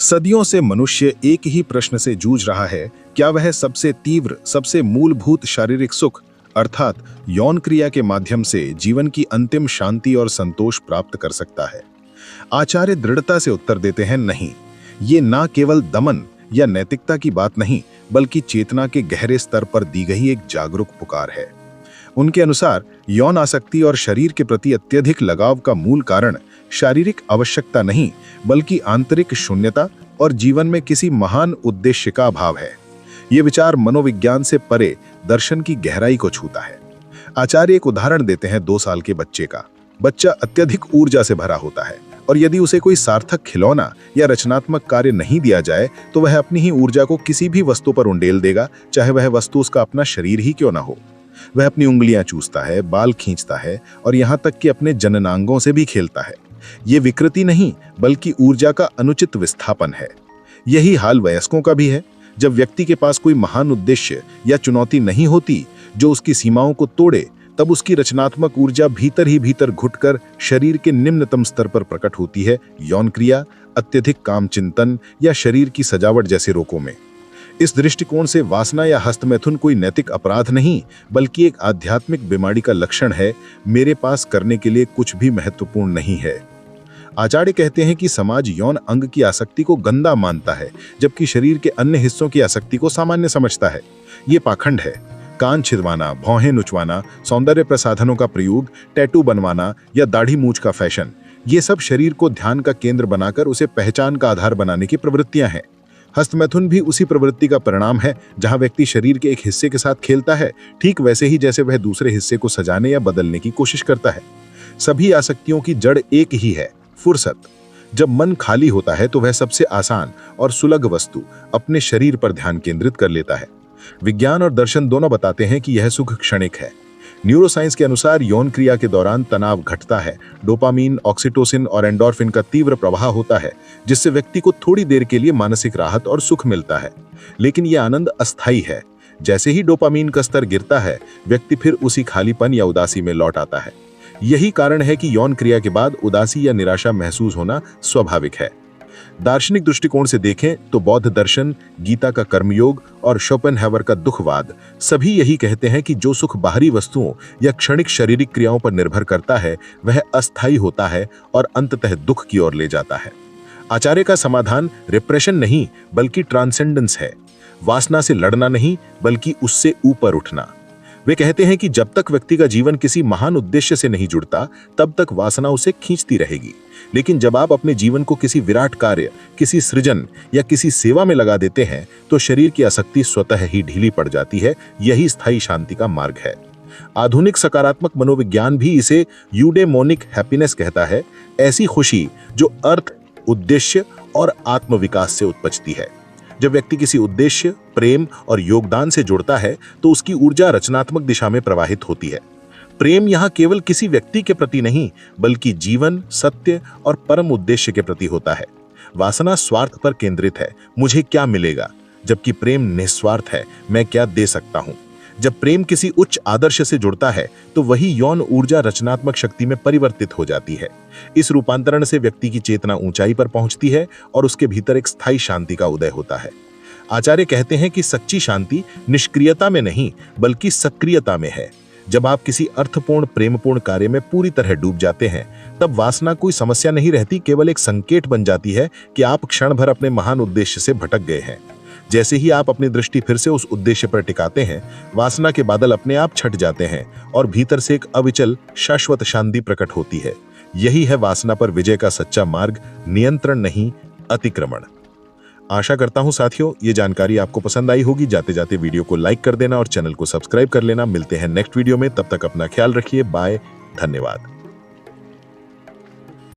सदियों से मनुष्य एक ही प्रश्न से जूझ रहा है, क्या वह सबसे तीव्र, सबसे मूलभूत शारीरिक सुख अर्थात यौन क्रिया के माध्यम से जीवन की अंतिम शांति और संतोष प्राप्त कर सकता है। आचार्य दृढ़ता से उत्तर देते हैं, नहीं, ये ना केवल दमन या नैतिकता की बात नहीं, बल्कि चेतना के गहरे स्तर पर दी गई एक जागरूक पुकार है। उनके अनुसार यौन आसक्ति और शरीर के प्रति अत्यधिक लगाव का मूल कारण शारीरिक आवश्यकता नहीं, बल्कि आंतरिक शून्यता और जीवन में किसी महान उद्देश्य का अभाव है। ये विचार मनोविज्ञान से परे दर्शन की गहराई को छूता है। आचार्य एक उदाहरण देते हैं 2 साल के बच्चे का। बच्चा अत्यधिक ऊर्जा से भरा होता है और यदि उसे कोई सार्थक खिलौना या रचनात्मक कार्य नहीं दिया जाए तो वह अपनी ही ऊर्जा को किसी भी वस्तु पर उंडेल देगा, चाहे वह वस्तु उसका अपना शरीर ही क्यों ना हो। वह अपनी उंगलियां चूसता है, बाल खींचता है और यहाँ तक कि अपने जननांगों से भी खेलता है। ये विकृति नहीं, बल्कि ऊर्जा का अनुचित विस्थापन है। यही हाल वयस्कों का भी है। जब व्यक्ति के पास कोई महान उद्देश्य या चुनौती नहीं होती जो उसकी सीमाओं को तोड़े, तब उसकी रचनात्मक ऊर्जा भीतर ही भीतर घुटकर शरीर के निम्नतम स्तर पर प्रकट होती है, यौन क्रिया, अत्यधिक काम चिंतन या शरीर की सजावट जैसे रोगों में। इस दृष्टिकोण से वासना या हस्तमैथुन कोई नैतिक अपराध नहीं, बल्कि एक आध्यात्मिक बीमारी का लक्षण है। मेरे पास करने के लिए कुछ भी महत्वपूर्ण नहीं है। आचार्य कहते हैं कि समाज यौन अंग की आसक्ति को गंदा मानता है, जबकि शरीर के अन्य हिस्सों की आसक्ति को सामान्य समझता है। ये पाखंड है। कान छिदवाना, भौहें नुचवाना, सौंदर्य प्रसाधनों का प्रयोग, टैटू बनवाना या दाढ़ी मूंछ का फैशन, ये सब शरीर को ध्यान का केंद्र बनाकर उसे पहचान का आधार बनाने की प्रवृत्तियां हैं। हस्तमैथुन भी उसी प्रवृत्ति का परिणाम है। जहां व्यक्ति शरीर के एक हिस्से के साथ खेलता है, ठीक वैसे ही जैसे वह दूसरे हिस्से को सजाने या बदलने की कोशिश करता है। सभी आसक्तियों की जड़ एक ही है, फुर्सत। जब मन खाली होता है तो वह सबसे आसान और सुलभ वस्तु अपने शरीर पर ध्यान केंद्रित कर लेता है। विज्ञान और दर्शन दोनों बताते हैं कि यह सुख क्षणिक है। न्यूरोसाइंस के अनुसार यौन क्रिया के दौरान तनाव घटता है, डोपामीन, ऑक्सीटोसिन और एंडोर्फिन का तीव्र प्रवाह होता है, जिससे व्यक्ति को थोड़ी देर के लिए मानसिक राहत और सुख मिलता है। लेकिन यह आनंद अस्थायी है। जैसे ही डोपामीन का स्तर गिरता है, व्यक्ति फिर उसी खालीपन या उदासी में लौट आता है। यही कारण है कि यौन क्रिया के बाद उदासी या निराशा महसूस होना स्वाभाविक है। दार्शनिक दृष्टिकोण से देखें तो बौद्ध दर्शन, गीता का कर्मयोग और शोपेनहावर का दुखवाद सभी यही कहते हैं कि जो सुख बाहरी वस्तुओं या क्षणिक शारीरिक क्रियाओं पर निर्भर करता है वह अस्थायी होता है और अंततः दुख की ओर ले जाता है। आचार्य का समाधान रिप्रेशन नहीं, बल्कि ट्रांसेंडेंस है। वासना से लड़ना नहीं, बल्कि उससे ऊपर उठना। वे कहते हैं कि जब तक व्यक्ति का जीवन किसी महान उद्देश्य से नहीं जुड़ता, तब तक वासना उसे खींचती रहेगी। लेकिन जब आप अपने जीवन को किसी विराट कार्य, किसी सृजन या किसी सेवा में लगा देते हैं, तो शरीर की आसक्ति स्वतः ही ढीली पड़ जाती है। यही स्थायी शांति का मार्ग है। आधुनिक सकारात्मक मनोविज्ञान भी इसे यूडेमोनिक हैप्पीनेस कहता है, ऐसी खुशी जो अर्थ, उद्देश्य और आत्मविकास से उत्पजती है। जब व्यक्ति किसी उद्देश्य, प्रेम और योगदान से जुड़ता है तो उसकी ऊर्जा रचनात्मक दिशा में प्रवाहित होती है। प्रेम यहाँ केवल किसी व्यक्ति के प्रति नहीं, बल्कि जीवन, सत्य और परम उद्देश्य के प्रति होता है। वासना स्वार्थ पर केंद्रित है, मुझे क्या मिलेगा, जबकि प्रेम निस्वार्थ है, मैं क्या दे सकता हूँ। जब प्रेम किसी उच्च आदर्श से जुड़ता है तो वही यौन ऊर्जा रचनात्मक शक्ति में परिवर्तित हो जाती है। इस रूपांतरण से व्यक्ति की चेतना ऊंचाई पर पहुंचती है और उसके भीतर एक स्थायी शांति का उदय होता है। आचार्य कहते हैं कि सच्ची शांति निष्क्रियता में नहीं, बल्कि सक्रियता में है। जब आप किसी अर्थपूर्ण, प्रेमपूर्ण कार्य में पूरी तरह डूब जाते हैं, तब वासना कोई समस्या नहीं रहती, केवल एक संकेत बन जाती है कि आप क्षण भर अपने महान उद्देश्य से भटक गए हैं। जैसे ही आप अपनी दृष्टि फिर से उस उद्देश्य पर टिकाते हैं, वासना के बादल अपने आप छट जाते हैं और भीतर से एक अविचल शाश्वत शांति प्रकट होती है। यही है वासना पर विजय का सच्चा मार्ग, नियंत्रण नहीं, अतिक्रमण। आशा करता हूं साथियों ये जानकारी आपको पसंद आई होगी। जाते जाते वीडियो को लाइक कर देना और चैनल को सब्सक्राइब कर लेना। मिलते हैं नेक्स्ट वीडियो में, तब तक अपना ख्याल रखिए। बाय, धन्यवाद।